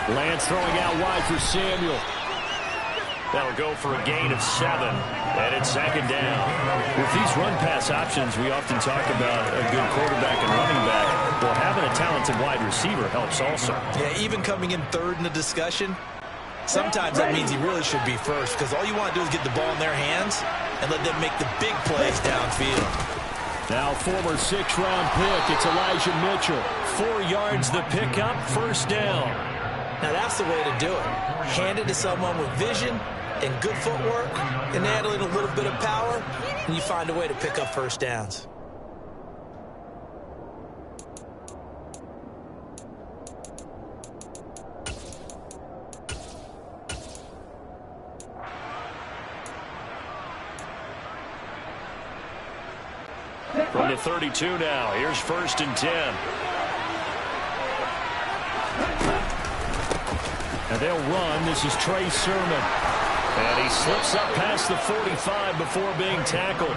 Lance throwing out wide for Samuel. That'll go for a gain of 7. And it's second down. With these run-pass options, we often talk about a good quarterback and running back. Well, having a talented wide receiver helps also. Yeah, even coming in third in the discussion, sometimes that means he really should be first, because all you want to do is get the ball in their hands and let them make the big plays downfield. Now former 6th-round pick, it's Elijah Mitchell. 4 yards the pickup, first down. Now that's the way to do it. Hand it to someone with vision and good footwork, and add in a little bit of power, and you find a way to pick up first downs. From the 32 now, here's 1st and 10. And they'll run. This is Trey Sermon. And he slips up past the 45 before being tackled.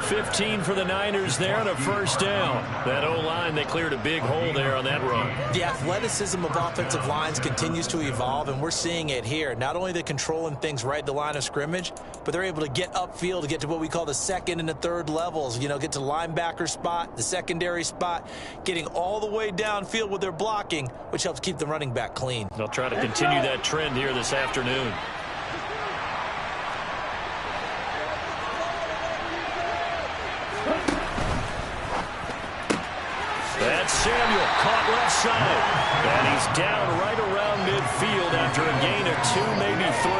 15 for the Niners there and a first down. That O-line, they cleared a big hole there on that run. The athleticism of offensive lines continues to evolve, and we're seeing it here. Not only they're controlling things right at the line of scrimmage, but they're able to get upfield to get to what we call the 2nd and the 3rd levels. You know, get to linebacker spot, the secondary spot, getting all the way downfield with their blocking, which helps keep the running back clean. They'll try to continue that trend here this afternoon. That's Samuel, caught left side. And he's down right around midfield after a gain of 2, maybe 3.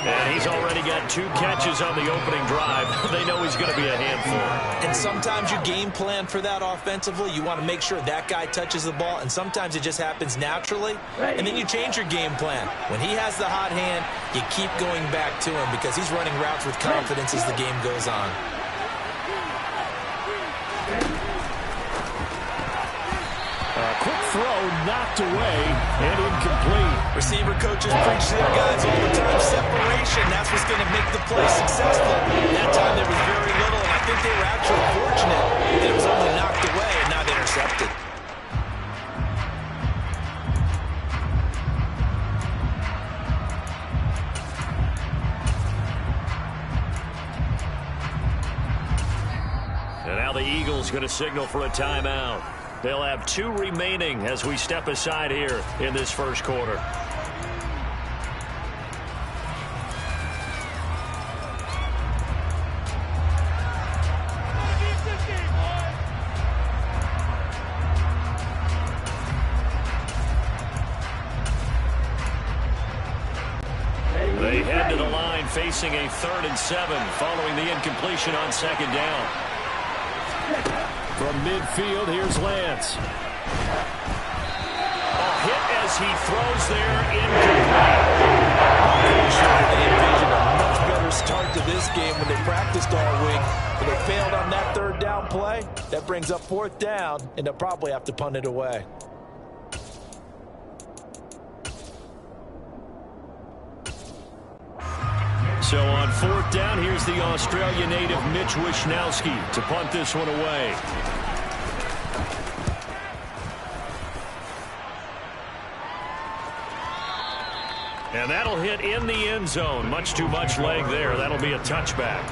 And he's already got 2 catches on the opening drive. They know he's going to be a handful. And sometimes you game plan for that offensively. You want to make sure that guy touches the ball, and sometimes it just happens naturally. And then you change your game plan. When he has the hot hand, you keep going back to him because he's running routes with confidence as the game goes on. Quick throw, knocked away, and incomplete. Receiver coaches preach to their guys all the time. Separation, that's what's going to make the play successful. That time there was very little, and I think they were actually fortunate that it was only knocked away and not intercepted. And now the Eagles going to signal for a timeout. They'll have 2 remaining as we step aside here in this first quarter. They head to the line facing a 3rd and 7 following the incompletion on 2nd down. From midfield, here's Lance. A hit as he throws there, incomplete. They envisioned a much better start to this game when they practiced all week. But they failed on that 3rd down play. That brings up 4th down, and they'll probably have to punt it away. So on 4th down, here's the Australia native Mitch Wishnowski to punt this one away. And that'll hit in the end zone. Much too much leg there. That'll be a touchback.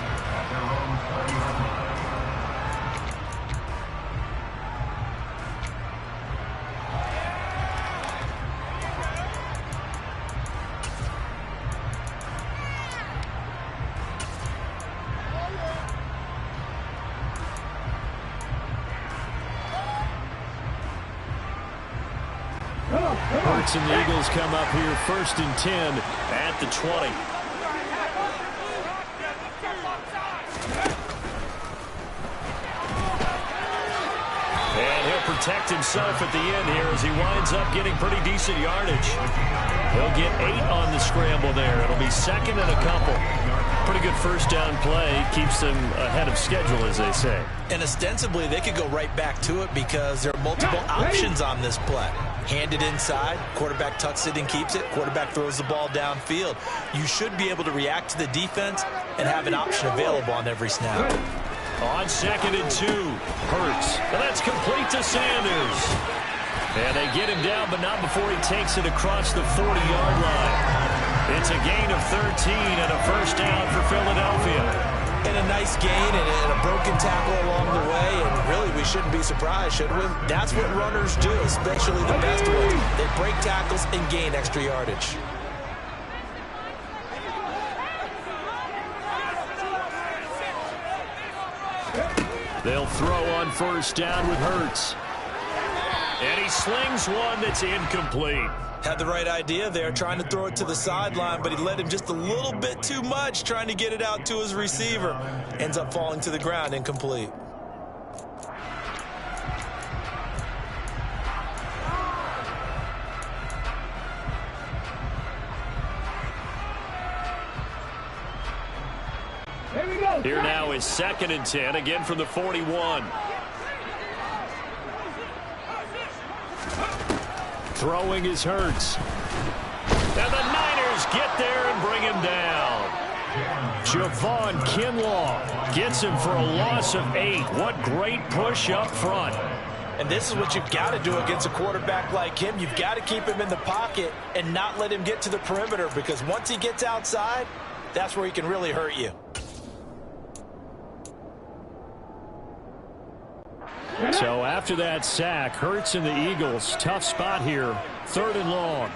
Hurts and the Eagles come up here 1st and 10 at the 20. And he'll protect himself at the end here as he winds up getting pretty decent yardage. He'll get 8 on the scramble there. It'll be 2nd and a couple. Pretty good first down play. Keeps them ahead of schedule, as they say. And ostensibly, they could go right back to it because there are multiple options on this play. Handed inside, quarterback tucks it and keeps it, quarterback throws the ball downfield. You should be able to react to the defense and have an option available on every snap. On 2nd and 2, Hurts. And that's complete to Sanders. And they get him down, but not before he takes it across the 40-yard line. It's a gain of 13 and a first down for Philadelphia. And a nice gain and a broken tackle along the way. And really, we shouldn't be surprised, should we? That's what runners do, especially the best ones. They break tackles and gain extra yardage. They'll throw on first down with Hurts. And he slings one that's incomplete. Had the right idea there, trying to throw it to the sideline, but he led him just a little bit too much, trying to get it out to his receiver. Ends up falling to the ground, incomplete. Here now is 2nd and 10, again from the 41. Throwing is Hurts. And the Niners get there and bring him down. Javon Kinlaw gets him for a loss of 8. What great push up front. And this is what you've got to do against a quarterback like him. You've got to keep him in the pocket and not let him get to the perimeter, because once he gets outside, that's where he can really hurt you. So after that sack, Hurts and the Eagles, tough spot here, 3rd and long.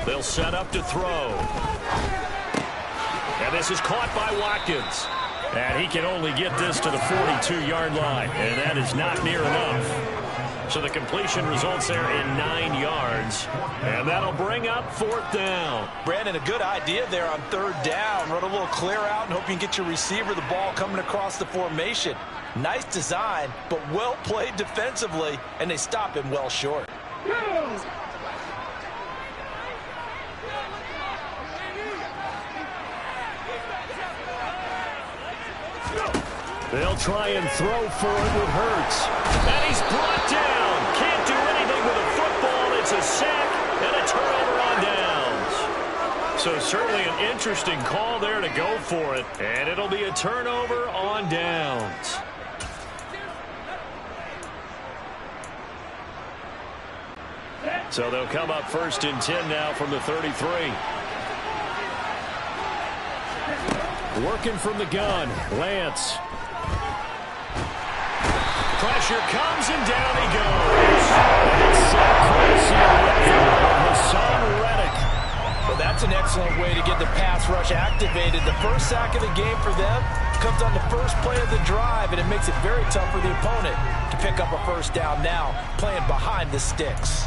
They'll set up to throw. And this is caught by Watkins. And he can only get this to the 42-yard line, and that is not near enough. So the completion results there in 9 yards. And that'll bring up 4th down. Brandon, a good idea there on 3rd down. Run a little clear out and hope you can get your receiver the ball coming across the formation. Nice design, but well played defensively, and they stop him well short. They'll try and throw for it with Hurts. And he's brought down. Can't do anything with a football. It's a sack and a turnover on downs. So certainly an interesting call there to go for it. And it'll be a turnover on downs. So they'll come up 1st and 10 now from the 33. Working from the gun, Lance. Pressure comes and down he goes. Hassan Reddick. Well, that's an excellent way to get the pass rush activated. The first sack of the game for them comes on the first play of the drive, and it makes it very tough for the opponent to pick up a first down now, playing behind the sticks.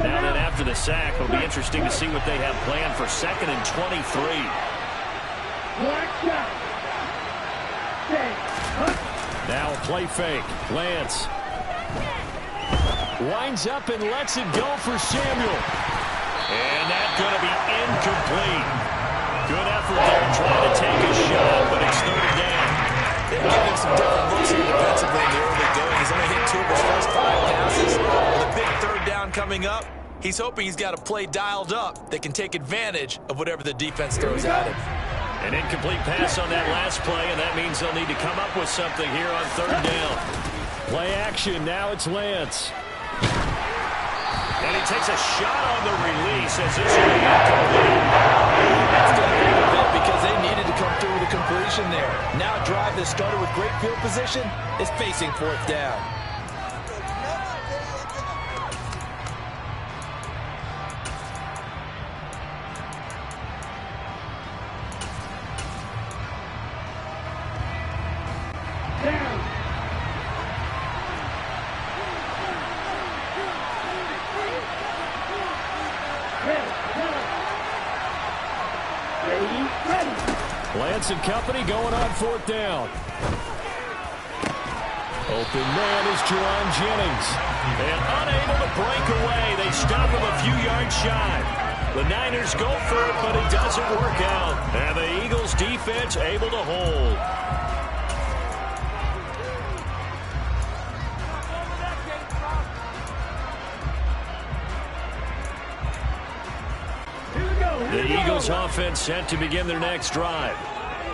Now then, after the sack, it'll be interesting to see what they have planned for 2nd and 23. Now a play fake. Lance winds up and lets it go for Samuel. And that's going to be incomplete. Good effort there trying to take a shot, but it's 3rd down. They've given him some different looks here defensively in the early going. He's only hit 2 of his first 5 passes. With a big 3rd down coming up, he's hoping he's got a play dialed up that can take advantage of whatever the defense throws at him. An incomplete pass on that last play, and that means they'll need to come up with something here on 3rd down. Play action. Now it's Lance. And he takes a shot on the release as this will be incomplete. That's going to be a bit because they needed to come through with a completion there. Now a drive that started with great field position is facing fourth down. Lance and company going on fourth down. Open man is Jerron Jennings. And unable to break away. They stop him a few yards shy. The Niners go for it, but it doesn't work out. And the Eagles defense able to hold. The Eagles offense set to begin their next drive.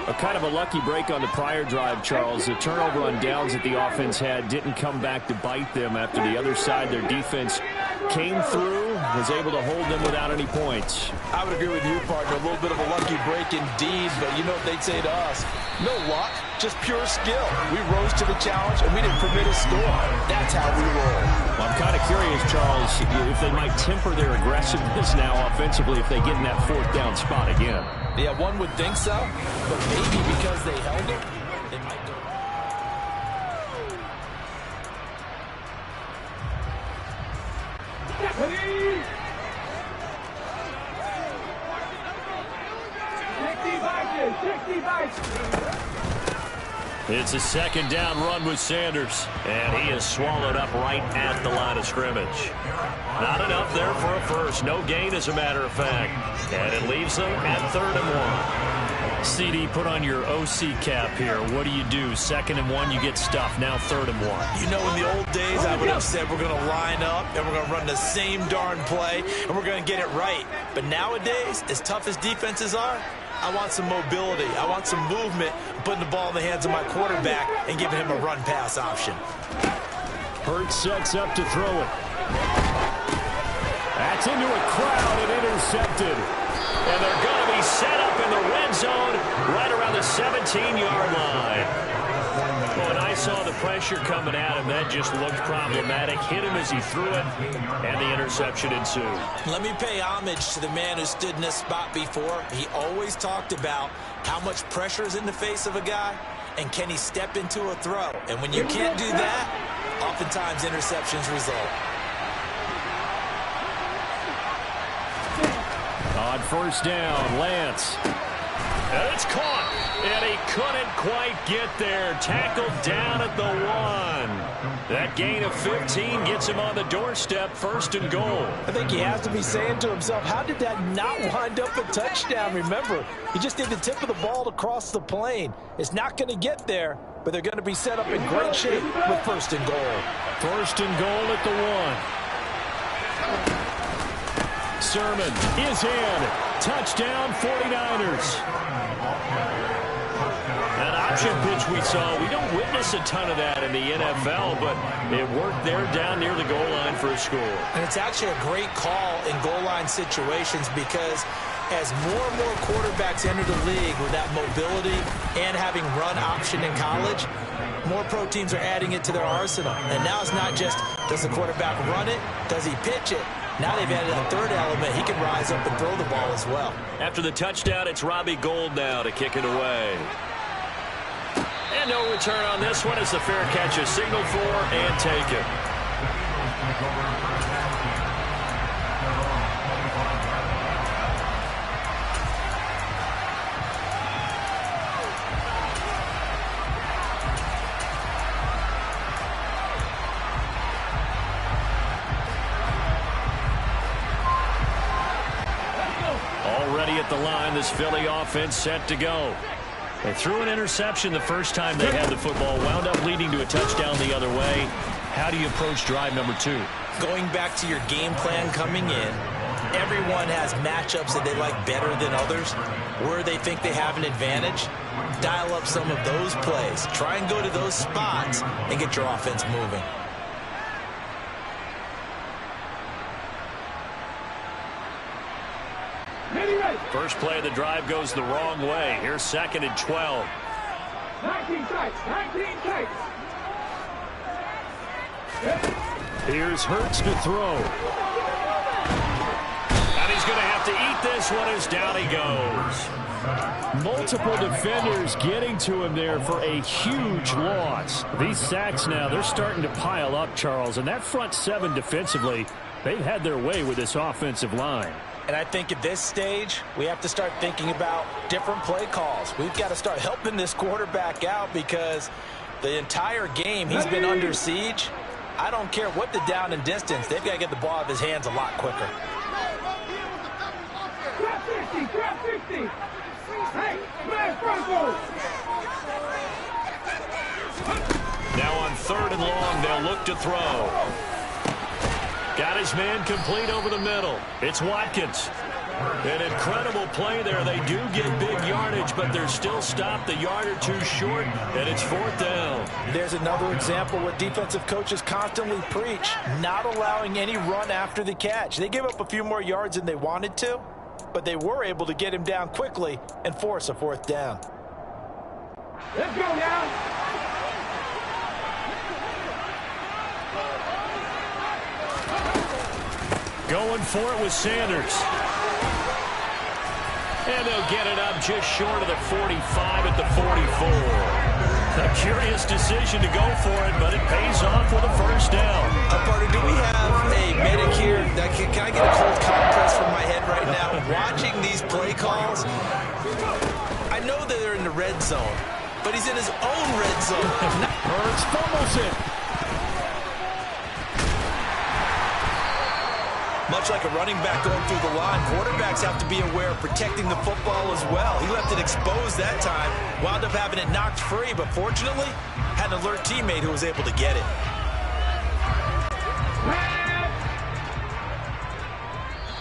A kind of a lucky break on the prior drive, Charles. The turnover on downs that the offense had didn't come back to bite them after the other side. Their defense came through, was able to hold them without any points. I would agree with you, partner. A little bit of a lucky break indeed, but you know what they'd say to us? No luck, just pure skill. We rose to the challenge, and we didn't permit a score. That's how we roll. Well, I'm kind of curious, Charles, if they might temper their aggressiveness now offensively if they get in that fourth down spot again. Yeah, one would think so, but maybe because they held it, they might go. It's a second down run with Sanders, and he is swallowed up right at the line of scrimmage. Not enough there for a first. No gain, as a matter of fact. And it leaves them at 3rd and 1. CD, put on your OC cap here. What do? 2nd and 1, you get stuffed. Now 3rd and 1. You know, in the old days, I would have said we're going to line up and we're going to run the same darn play and we're going to get it right. But nowadays, as tough as defenses are, I want some mobility. I want some movement, putting the ball in the hands of my quarterback and giving him a run-pass option. Hurts sets up to throw it. That's into a crowd and intercepted. And they're going to be set up in the red zone right around the 17-yard line. Oh, and I saw the pressure coming at him. That just looked problematic. Hit him as he threw it, and the interception ensued. Let me pay homage to the man who stood in this spot before. He always talked about how much pressure is in the face of a guy, and can he step into a throw. And when you can't do that, oftentimes interceptions result. On first down, Lance. And it's caught. And he couldn't quite get there. Tackled down at the 1. That gain of 15 gets him on the doorstep, 1st and goal. I think he has to be saying to himself, how did that not wind up a touchdown? Remember, he just did the tip of the ball to cross the plane. It's not going to get there, but they're going to be set up in great shape with 1st and goal. 1st and goal at the 1. Sermon is in. Touchdown, 49ers. That option pitch we saw, we don't witness a ton of that in the NFL, but it worked there down near the goal line for a score. And it's actually a great call in goal line situations because as more and more quarterbacks enter the league with that mobility and having run option in college, more pro teams are adding it to their arsenal. And now it's not just, does the quarterback run it? Does he pitch it? Now they've added a 3rd element. He can rise up and throw the ball as well. After the touchdown, it's Robbie Gould now to kick it away. And no return on this one as the fair catch is signaled for and taken. Already at the line, this Philly offense set to go. They threw an interception the first time they had the football, wound up leading to a touchdown the other way. How do you approach drive number 2? Going back to your game plan coming in, everyone has matchups that they like better than others, where they think they have an advantage. Dial up some of those plays. Try and go to those spots and get your offense moving. First play of the drive goes the wrong way. Here's 2nd and 12. 19 tights. 19 tights. Here's Hurts to throw. And he's going to have to eat this one as down he goes. Multiple defenders getting to him there for a huge loss. These sacks now, they're starting to pile up, Charles. And that front 7 defensively, they've had their way with this offensive line. And I think at this stage, we have to start thinking about different play calls. We've got to start helping this quarterback out because the entire game he's been under siege. I don't care what the down and distance. They've got to get the ball out of his hands a lot quicker. Drop 60. Drop 60. Hey, man, Bronco. Now on 3rd and long, they'll look to throw. Got his man complete over the middle. It's Watkins. An incredible play there. They do get big yardage, but they're still stopped a yard or two short, and it's 4th down. There's another example what defensive coaches constantly preach, not allowing any run after the catch. They gave up a few more yards than they wanted to, but they were able to get him down quickly and force a 4th down. Let's go now. Going for it with Sanders. And they'll get it up just short of the 45 at the 44. A curious decision to go for it, but it pays off with a 1st down. Partner, do we have a medic here? Can I get a cold compress from my head right now? Watching these play calls, I know that they're in the red zone, but he's in his own red zone. Hurts fumbles it. Much like a running back going through the line, quarterbacks have to be aware of protecting the football as well. He left it exposed that time, wound up having it knocked free, but fortunately, had an alert teammate who was able to get it. Wow.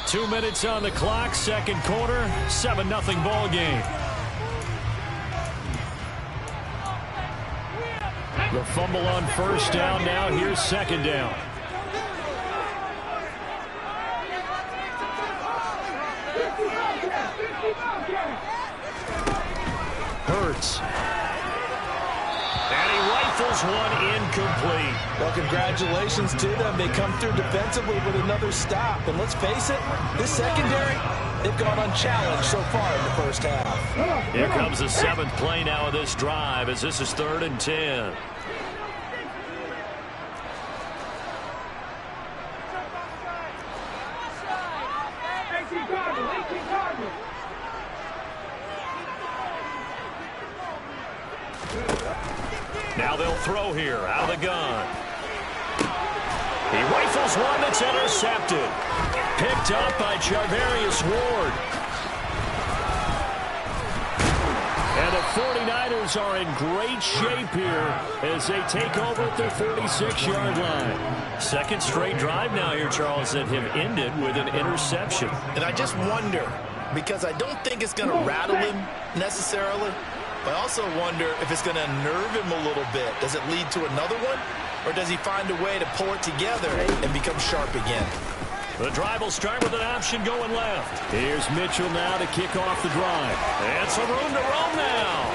2 minutes on the clock, 2nd quarter, 7-0 ball game. The fumble on 1st down. Now here's 2nd down. Hurts. And he rifles one incomplete. Well, congratulations to them. They come through defensively with another stop. And let's face it, this secondary, they've gone unchallenged so far in the 1st half. Here comes the 7th play now of this drive as this is 3rd and 10. Now they'll throw here out of the gun. He rifles one that's intercepted. Picked up by Charvarius Ward. And the 49ers are in great shape here as they take over at their 46-yard line. 2nd straight drive now here, Charles, that have ended with an interception. And I just wonder, because I don't think it's going to rattle him necessarily, but I also wonder if it's going to nerve him a little bit. Does it lead to another one? Or does he find a way to pull it together and become sharp again? The drive will start with an option going left. Here's Mitchell now to kick off the drive. And some room to roam now.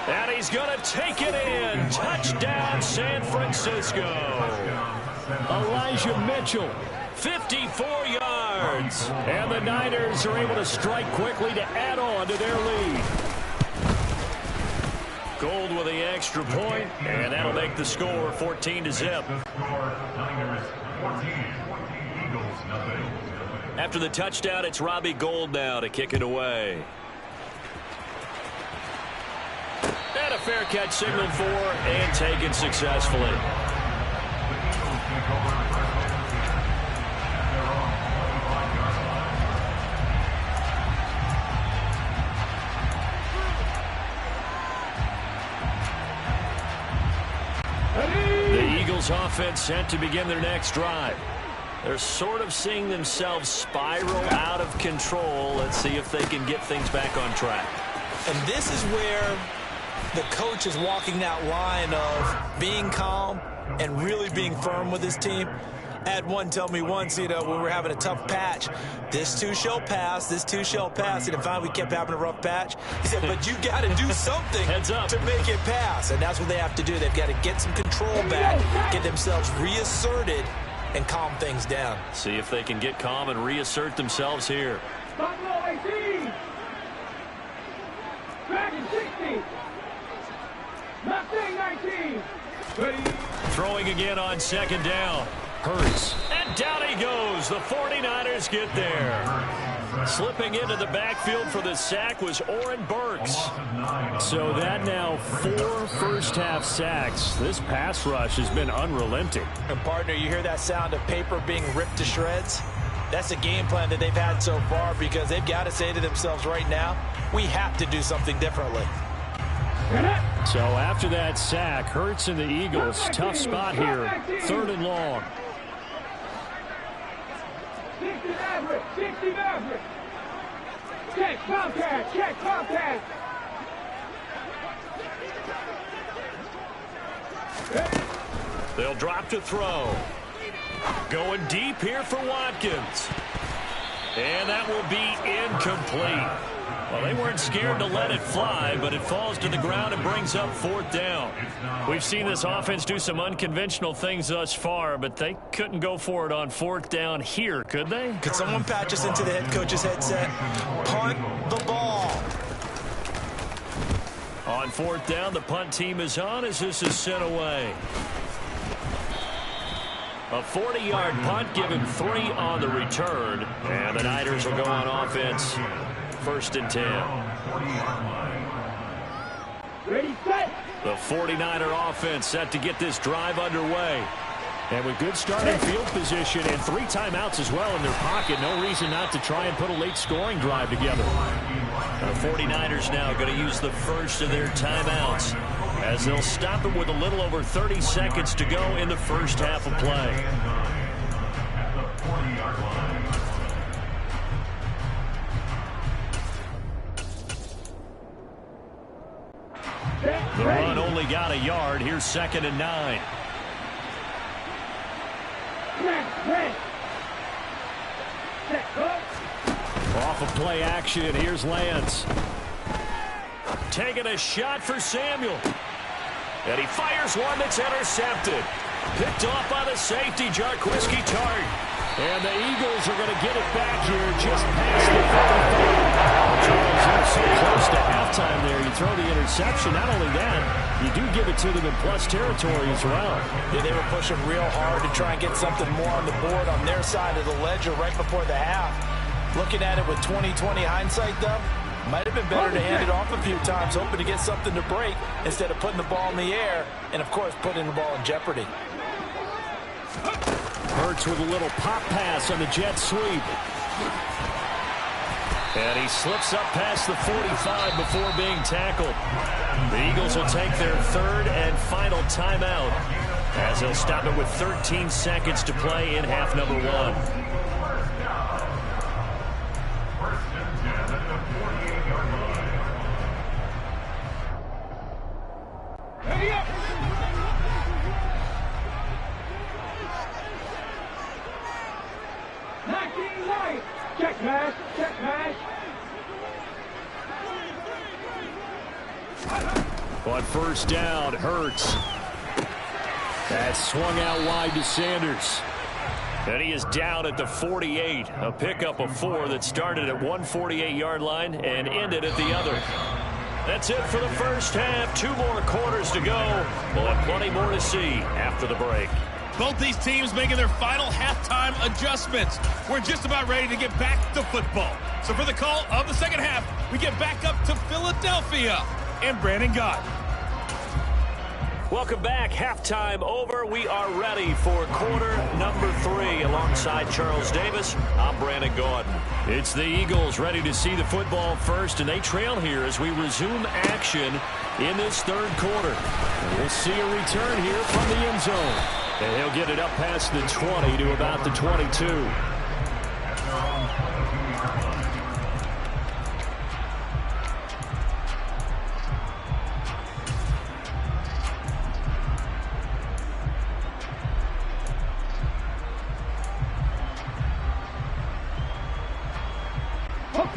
And he's going to take it in. Touchdown, San Francisco. Elijah Mitchell, 54 yards. And the Niners are able to strike quickly to add on to their lead. Gold with the extra point, and that'll make the score 14-0. After the touchdown, it's Robbie Gould now to kick it away. And a fair catch signaled for and taken successfully. The Eagles offense set to begin their next drive. They're sort of seeing themselves spiral out of control. Let's see if they can get things back on track. And this is where the coach is walking that line of being calm and really being firm with his team. I had one tell me once, when we were having a tough patch, this too shall pass, this too shall pass. And finally we kept having a rough patch. He said, but you got to do something to make it pass. And that's what they have to do. They've got to get some control back, get themselves reasserted, and calm things down. See if they can get calm and reassert themselves here. Buffalo 18. Dragon 60. Mustang 19. Ready. Throwing again on second down. Hurts. And down he goes. The 49ers get there. Slipping into the backfield for the sack was Oren Burks. So that now 4 first-half sacks. This pass rush has been unrelenting. And, partner, you hear that sound of paper being ripped to shreds? That's a game plan that they've had so far because they've got to say to themselves right now, we have to do something differently. So after that sack, Hurts and the Eagles, tough spot here, 3rd and long. 60 Maverick, 60 Maverick. Check contact, check contact. They'll drop to throw. Going deep here for Watkins. And that will be incomplete. Well, they weren't scared to let it fly, but it falls to the ground and brings up 4th down. We've seen this offense do some unconventional things thus far, but they couldn't go for it on 4th down here, could they? Could someone patch us into the head coach's headset? Punt the ball. On 4th down, the punt team is on as this is sent away. A 40-yard punt, given 3 on the return, and the Niners will go on offense. 1st and 10. Ready, set. The 49er offense set to get this drive underway. And with good starting field position and 3 timeouts as well in their pocket, no reason not to try and put a late scoring drive together. The 49ers now going to use the first of their timeouts as they'll stop it with a little over 30 seconds to go in the first half of play. The run only got a yard. Here's 2nd and 9. Off of play action. Here's Lance. Taking a shot for Samuel. And he fires one that's intercepted. Picked off by the safety, Jarquiski Tart. And the Eagles are going to get it back here just past the 45. Charles, they're so close to halftime there. You throw the interception. Not only that, you do give it to them in plus territory as well. Yeah, they were pushing real hard to try and get something more on the board on their side of the ledger right before the half. Looking at it with 20/20 hindsight, though, might have been better to hand it off a few times, hoping to get something to break instead of putting the ball in the air and, of course, putting the ball in jeopardy. Hurts with a little pop pass on the jet sweep. And he slips up past the 45 before being tackled. The Eagles will take their 3rd and final timeout as they'll stop it with 13 seconds to play in half number 1. Check pass, check pass. On 1st down, Hurts. That swung out wide to Sanders. And he is down at the 48. A pickup of 4 that started at 148-yard line and ended at the other. That's it for the first half. 2 more quarters to go. We'll have plenty more to see after the break. Both these teams making their final halftime adjustments. We're just about ready to get back to football. So for the call of the second half, we get back up to Philadelphia and Brandon Gott. Welcome back. Halftime over. We are ready for quarter number 3. Alongside Charles Davis, I'm Brandon Gaudin. It's the Eagles ready to see the football first, and they trail here as we resume action in this 3rd quarter. We'll see a return here from the end zone. And he'll get it up past the 20 to about the 22.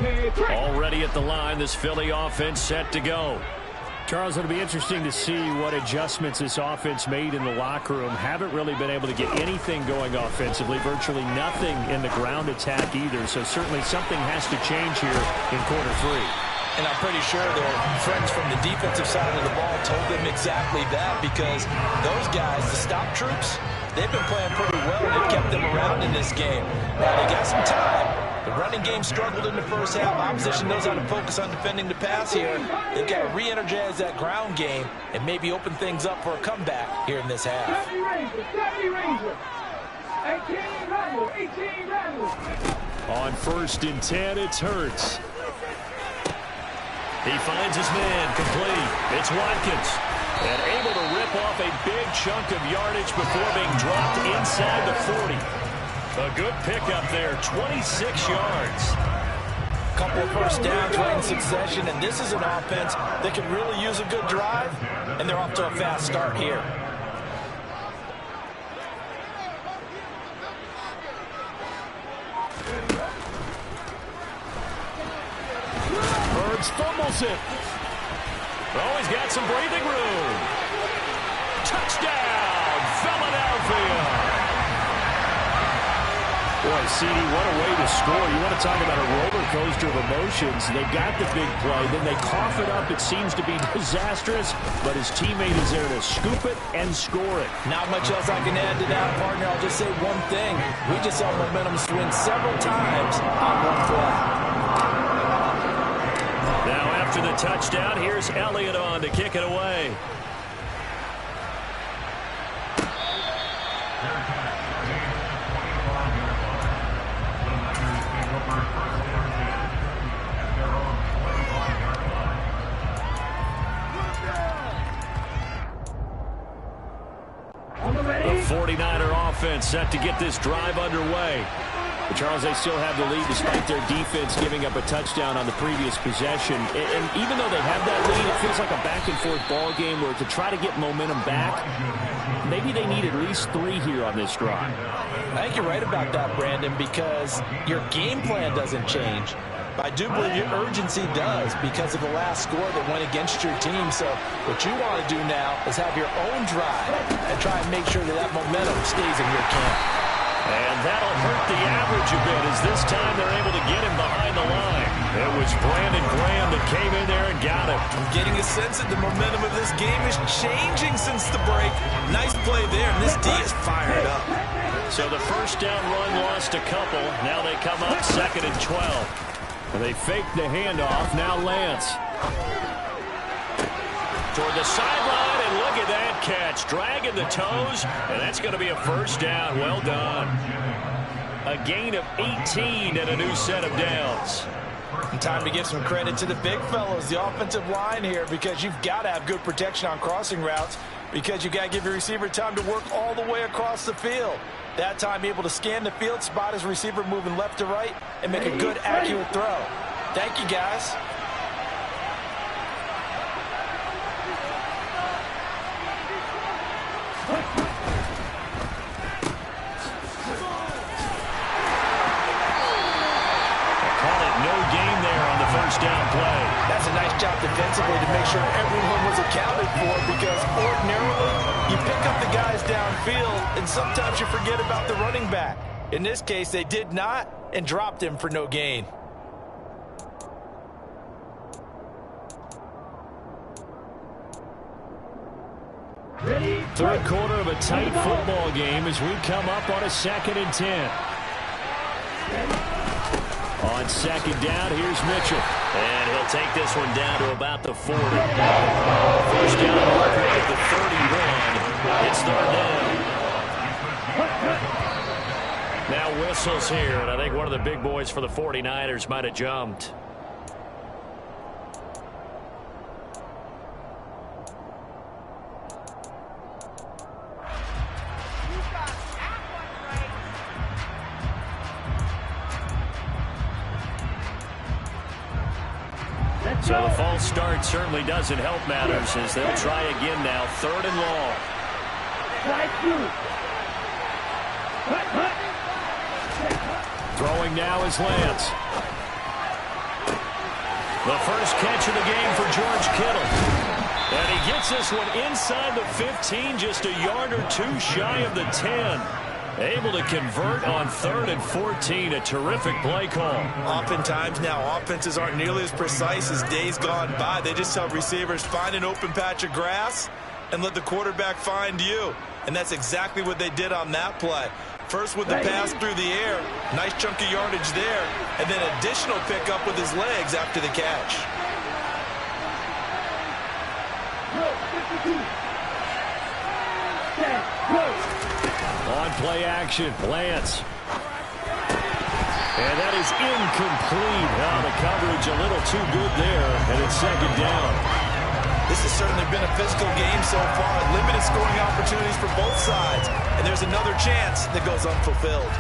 Already at the line, this Philly offense set to go. Charles, it'll be interesting to see what adjustments this offense made in the locker room. Haven't really been able to get anything going offensively, virtually nothing in the ground attack either. So certainly something has to change here in quarter three. And I'm pretty sure their friends from the defensive side of the ball told them exactly that, because those guys, the stop troops, they've been playing pretty well. They've kept them around in this game. Now, they got some time. The running game struggled in the first half. Opposition knows how to focus on defending the pass here. They've got to re-energize that ground game and maybe open things up for a comeback here in this half. 18 Rebels. On 1st and 10, it's Hurts. He finds his man complete. It's Watkins. And able to rip off a big chunk of yardage before being dropped inside the 40. A good pickup there, 26 yards. Couple of first downs right in succession, and this is an offense that can really use a good drive, and they're off to a fast start here. Birds fumbles it. Oh, he's got some breathing room. Touchdown, Philadelphia. Boy, CD, what a way to score. You want to talk about a roller coaster of emotions. They've got the big play, then they cough it up. It seems to be disastrous, but his teammate is there to scoop it and score it. Not much else I can add to that, partner. I'll just say one thing. We just saw momentum swing several times on one play. Now after the touchdown, here's Elliott on to kick it away. The 49er offense set to get this drive underway. But Charles, they still have the lead despite their defense giving up a touchdown on the previous possession. And even though they have that lead, it feels like a back-and-forth ball game where to try to get momentum back, maybe they need at least 3 here on this drive. I think you're right about that, Brandon, because your game plan doesn't change. But I do believe your urgency does because of the last score that went against your team. So what you want to do now is have your own drive and try and make sure that momentum stays in your camp. And that'll hurt the average a bit as this time they're able to get him behind the line. It was Brandon Graham that came in there and got him. I'm getting a sense that the momentum of this game is changing since the break. Nice play there, and this D is fired up. So the first down run lost a couple. Now they come up 2nd and 12. They fake the handoff. Now Lance. Toward the sideline, and look at that catch. Dragging the toes, and that's going to be a first down. Well done. A gain of 18 and a new set of downs. And time to give some credit to the big fellows, the offensive line here, because you've got to have good protection on crossing routes because you've got to give your receiver time to work all the way across the field. That time able to scan the field, spot his receiver moving left to right, and make a good, accurate throw. Thank you, guys. Down play. That's a nice job defensively to make sure everyone was accounted for, because ordinarily you pick up the guys downfield and sometimes you forget about the running back. In this case, they did not and dropped him for no gain. Third quarter of a tight football game as we come up on a 2nd and 10. On 2nd down, here's Mitchell. And he'll take this one down to about the 40. First down marker at the 31. It's 3rd down. Now whistles here, and I think one of the big boys for the 49ers might have jumped. So the false start certainly doesn't help matters as they'll try again now. 3rd and long. Throwing now is Lance. The first catch of the game for George Kittle. And he gets this one inside the 15, just a yard or two shy of the 10. Able to convert on 3rd and 14. A terrific play call. Oftentimes now, offenses aren't nearly as precise as days gone by. They just help receivers find an open patch of grass and let the quarterback find you. And that's exactly what they did on that play. First with the pass through the air. Nice chunk of yardage there. And then additional pickup with his legs after the catch. On play action, Lance. And that is incomplete. Now the coverage a little too good there, and it's 2nd down. This has certainly been a physical game so far. Limited scoring opportunities for both sides. And there's another chance that goes unfulfilled.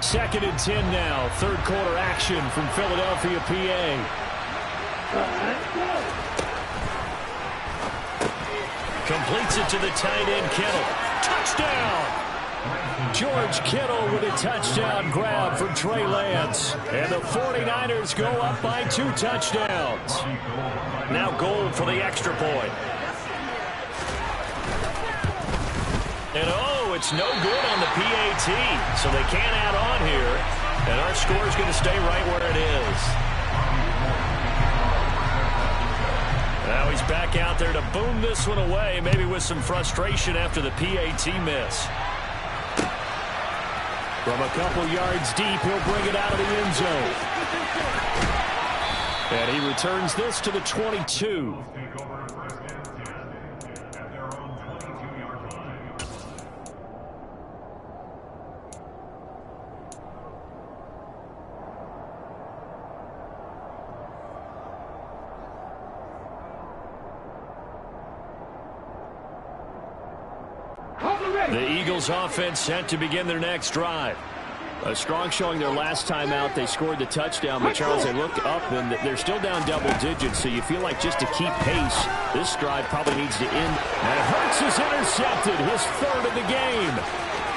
Second and 10 now. 3rd quarter action from Philadelphia, PA. Completes it to the tight end, Kittle. Touchdown! George Kittle with a touchdown grab for Trey Lance. And the 49ers go up by 2 touchdowns. Now goal for the extra point. And it's no good on the PAT, so they can't add on here. And our score is going to stay right where it is. Now he's back out there to boom this one away, maybe with some frustration after the PAT miss. From a couple yards deep, he'll bring it out of the end zone. And he returns this to the 22. The Eagles offense set to begin their next drive. A strong showing their last time out. They scored the touchdown, but Charles, they look up and they're still down double digits, so you feel like just to keep pace, this drive probably needs to end. And Hurts is intercepted, his 3rd of the game.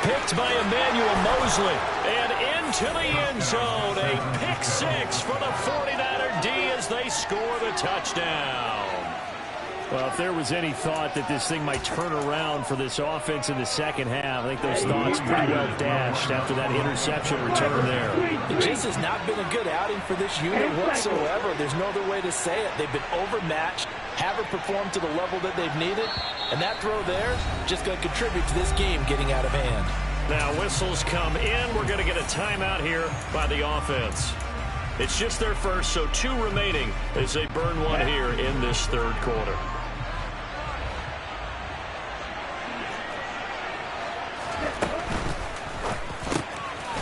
Picked by Emmanuel Mosley. And into the end zone, a pick 6 for the 49er D as they score the touchdown. Well, if there was any thought that this thing might turn around for this offense in the second half, I think those thoughts pretty well dashed after that interception return there. It just has not been a good outing for this unit whatsoever. There's no other way to say it. They've been overmatched, haven't performed to the level that they've needed, and that throw there just going to contribute to this game getting out of hand. Now whistles come in. We're going to get a timeout here by the offense. It's just their first, so 2 remaining as they burn one here in this 3rd quarter.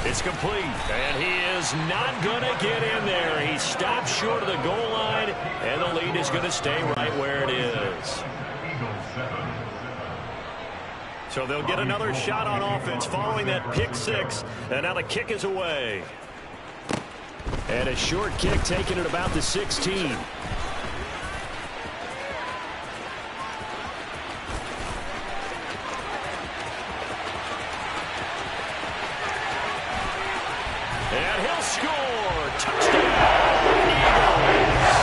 It's complete, and he is not going to get in there. He stopped short of the goal line, and the lead is going to stay right where it is. So they'll get another shot on offense following that pick 6, and now the kick is away. And a short kick taken at about the 16. And he'll score. Touchdown, Eagles.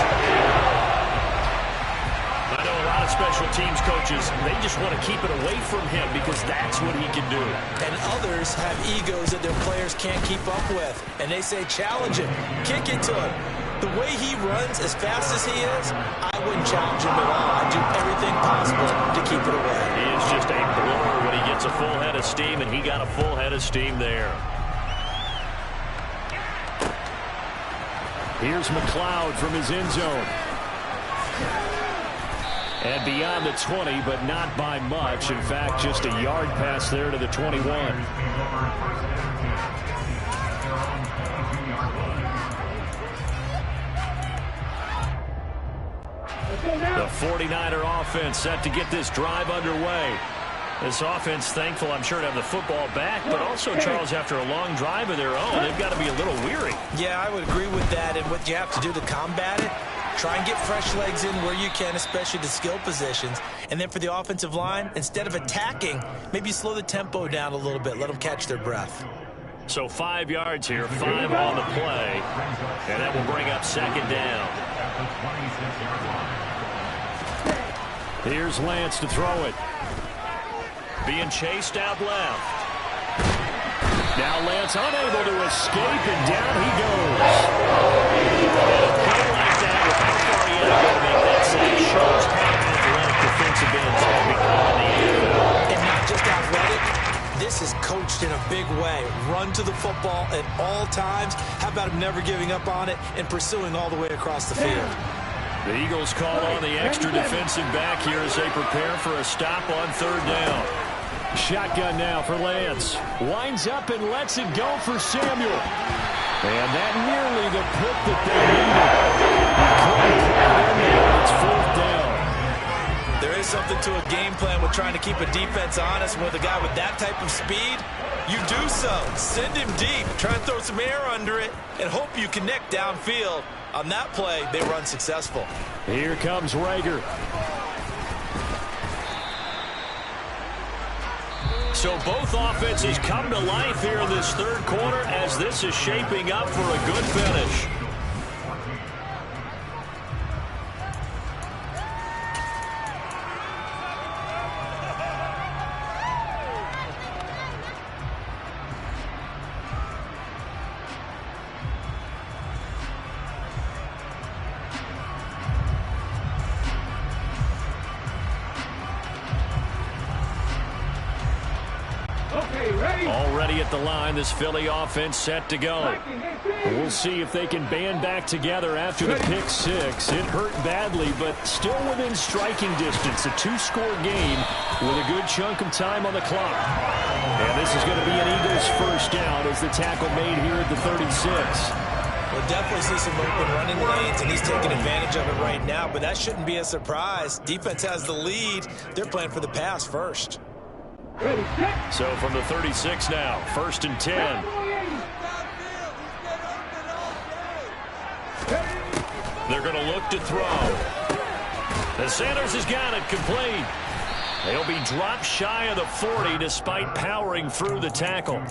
I know a lot of special teams coaches, they just want to keep it away from him because that's what he can do. And others have egos that their players can't keep up with. And they say, challenge him, kick it to him. The way he runs as fast as he is, I wouldn't challenge him at all. I'd do everything possible to keep it away. He is just a blower when he gets a full head of steam, and he got a full head of steam there. Here's McLeod from his end zone. And beyond the 20, but not by much. In fact, just a yard pass there to the 21. The 49er offense set to get this drive underway. This offense thankful, I'm sure, to have the football back, but also, Charles, after a long drive of their own, they've got to be a little weary. Yeah, I would agree with that, and what you have to do to combat it, try and get fresh legs in where you can, especially the skill positions. And then for the offensive line, instead of attacking, maybe slow the tempo down a little bit, let them catch their breath. So 5 yards here, 5 on the play, and that will bring up second down. Here's Lance to throw it. Being chased out left. Now Lance unable to escape, and down he goes. And a play like that, with how far he had to go to make that sack, shows how athletic defensive ends have become in the NFL. And not just athletic, this is coached in a big way. Run to the football at all times. How about him never giving up on it and pursuing all the way across the field? The Eagles call on the extra defensive back here as they prepare for a stop on third down. Shotgun now for Lance. Winds up and lets it go for Samuel. And that nearly the pick that they needed. It's fourth down. There is something to a game plan with trying to keep a defense honest. With a guy with that type of speed, you do so. Send him deep. Try and throw some air under it and hope you connect downfield. On that play, they were unsuccessful. Here comes Rager. So both offenses come to life here in this third quarter as this is shaping up for a good finish. Already at the line, this Philly offense set to go. We'll see if they can band back together after the pick six. It hurt badly, but still within striking distance. A two-score game with a good chunk of time on the clock. And this is going to be an Eagles first down as the tackle made here at the 36. We'll definitely see some open running lanes, and he's taking advantage of it right now, but that shouldn't be a surprise. Defense has the lead. They're playing for the pass first. So from the 36 now, 1st and 10. They're going to look to throw. And Sanders has got it complete. They'll be dropped shy of the 40 despite powering through the tackle.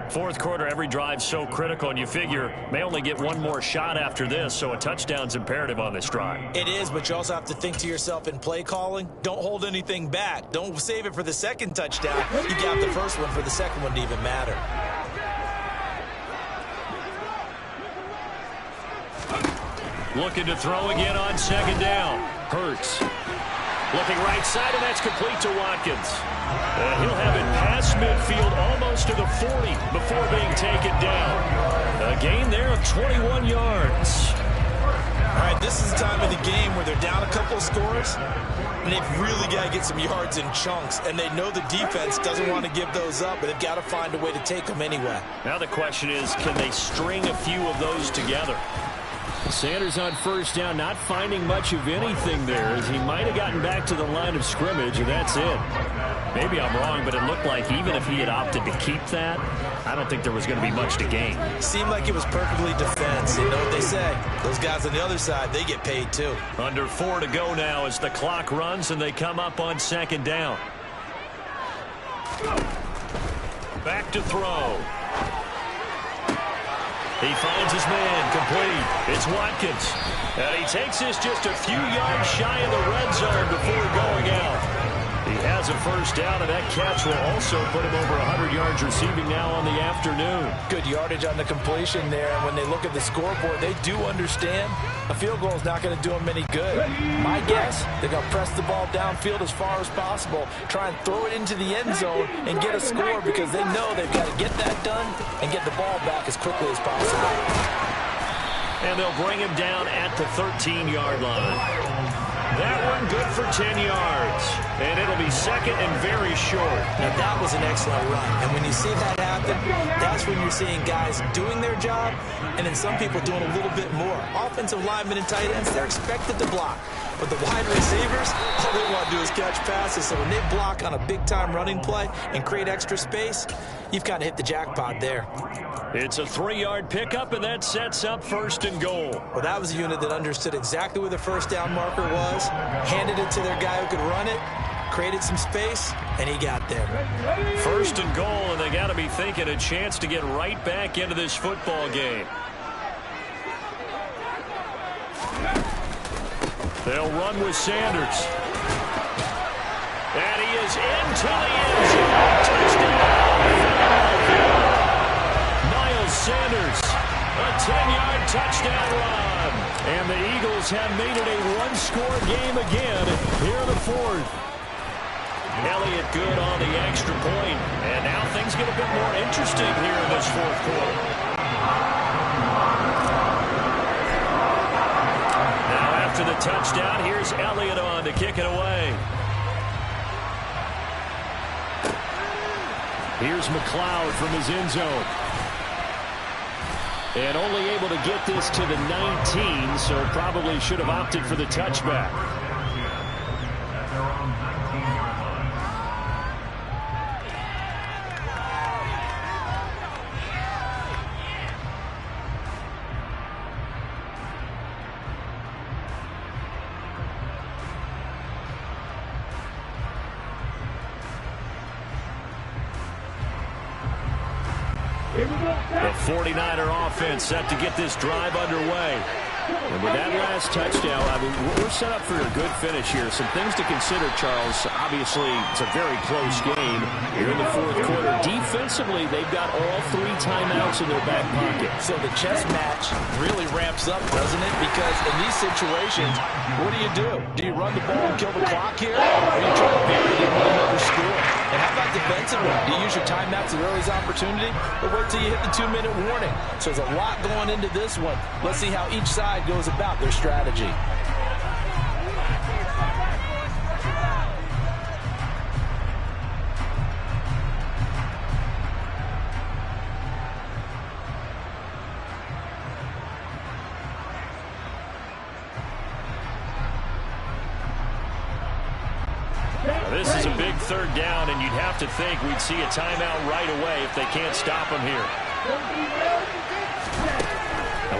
Fourth quarter, every drive so critical, and you figure may only get one more shot after this, so a touchdown's imperative on this drive. It is, but you also have to think to yourself in play calling, don't hold anything back. Don't save it for the second touchdown. You got the first one for the second one to even matter. Looking to throw again on second down. Hurts. Looking right side, and that's complete to Watkins. He'll have it past midfield almost to the 40 before being taken down. A gain there of 21 yards. All right, this is the time of the game where they're down a couple of scores, and they've really got to get some yards in chunks, and they know the defense doesn't want to give those up, but they've got to find a way to take them anyway. Now the question is, can they string a few of those together? Sanders on first down, not finding much of anything there, as he might have gotten back to the line of scrimmage, and that's it. Maybe I'm wrong, but it looked like even if he had opted to keep that, I don't think there was going to be much to gain. Seemed like it was perfectly defense. You know what they say? Those guys on the other side, they get paid too. Under 4 to go now as the clock runs and they come up on second down. Back to throw. He finds his man, complete. It's Watkins. And he takes this just a few yards shy of the red zone before going out. He has a first down, and that catch will also put him over 100 yards receiving now on the afternoon. Good yardage on the completion there. And when they look at the scoreboard, they do understand a field goal is not going to do them any good. My guess, they're going to press the ball downfield as far as possible, try and throw it into the end zone and get a score because they know they've got to get that done and get the ball back as quickly as possible. And they'll bring him down at the 13-yard line. That one good for 10 yards. And it'll be second and very short. Now, that was an excellent run. And when you see that happen, that's when you're seeing guys doing their job and then some people doing a little bit more. Offensive linemen and tight ends, they're expected to block. But the wide receivers, all they want to do is catch passes. So when they block on a big-time running play and create extra space, you've kind of hit the jackpot there. It's a 3-yard pickup, and that sets up first and goal. Well, that was a unit that understood exactly where the first down marker was, handed it to their guy who could run it, created some space, and he got there. First and goal, and they got to be thinking a chance to get right back into this football game. They'll run with Sanders. And he is into the end zone. Touchdown. Miles Sanders, a 10-yard touchdown run. And the Eagles have made it a one-score game again here in the fourth. Elliott good on the extra point. And now things get a bit more interesting here in this fourth quarter. Now after the touchdown, here's Elliott on to kick it away. Here's McLeod from his end zone. And only able to get this to the 19, so probably should have opted for the touchback. The 49er offense set to get this drive underway. And with that last touchdown, I mean, we're set up for a good finish here. Some things to consider, Charles. Obviously, it's a very close game here in the fourth quarter. Defensively, they've got all 3 timeouts in their back pocket. So the chess match really ramps up, doesn't it? Because in these situations, what do? Do you run the ball and kill the clock here? Or do you try to bury it and run another score? And how about defensively? Do you use your timeouts at earliest opportunity? Or wait till you hit the 2-minute warning? So there's a lot going into this one. Let's see how each side goes about their strategy. This is a big third down, and you'd have to think we'd see a timeout right away if they can't stop him here.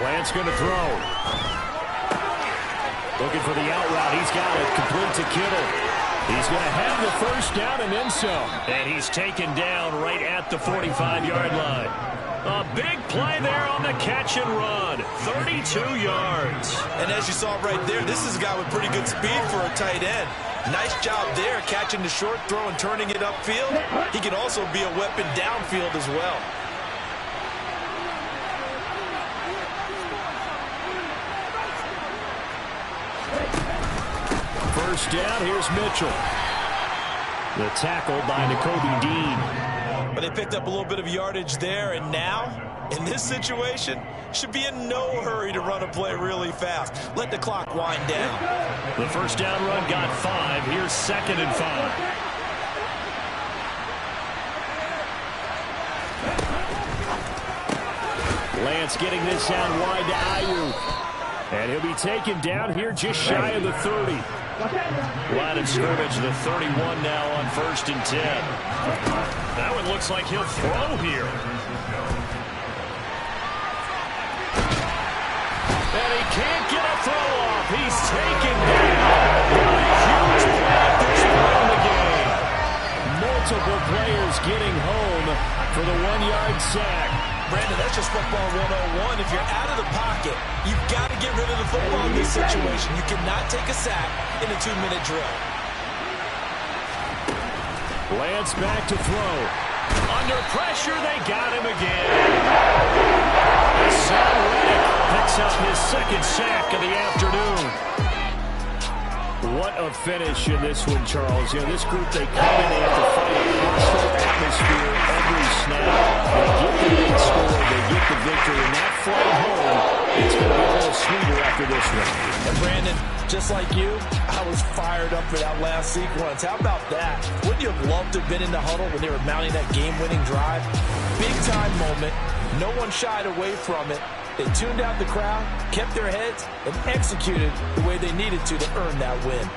Lance going to throw. Looking for the out route. He's got it. Complete to Kittle. He's going to have the first down and then some. And he's taken down right at the 45-yard line. A big play there on the catch and run. 32 yards. And as you saw right there, this is a guy with pretty good speed for a tight end. Nice job there catching the short throw and turning it upfield. He can also be a weapon downfield as well. First down, here's Mitchell. The tackle by Nakobe Dean. But they picked up a little bit of yardage there, and now, in this situation, should be in no hurry to run a play really fast. Let the clock wind down. The first down run got 5. Here's 2nd and 5. Lance getting this out wide to Ayuk. And he'll be taken down here just shy of the 30. Line of scrimmage, the 31 now on 1st and 10. That one looks like he'll throw here. And he can't get a throw off. He's taken down. What a huge play at this point in the game. Multiple players getting home for the 1-yard sack. Brandon, that's just football 101. If you're out of the pocket, you've got to get rid of the football in this situation. You cannot take a sack in a 2-minute drill. Lance back to throw. Under pressure, they got him again. Sam Reddick picks up his 2nd sack of the afternoon. What a finish in this one, Charles. You know, this group, they come in, they have to fight a hostile atmosphere every snap. They get the big score, they get the victory, and that flight home, it's going to be a little sweeter after this one. And Brandon, just like you, I was fired up for that last sequence. How about that? Wouldn't you have loved to have been in the huddle when they were mounting that game-winning drive? Big-time moment. No one shied away from it. They tuned out the crowd, kept their heads, and executed the way they needed to earn that win.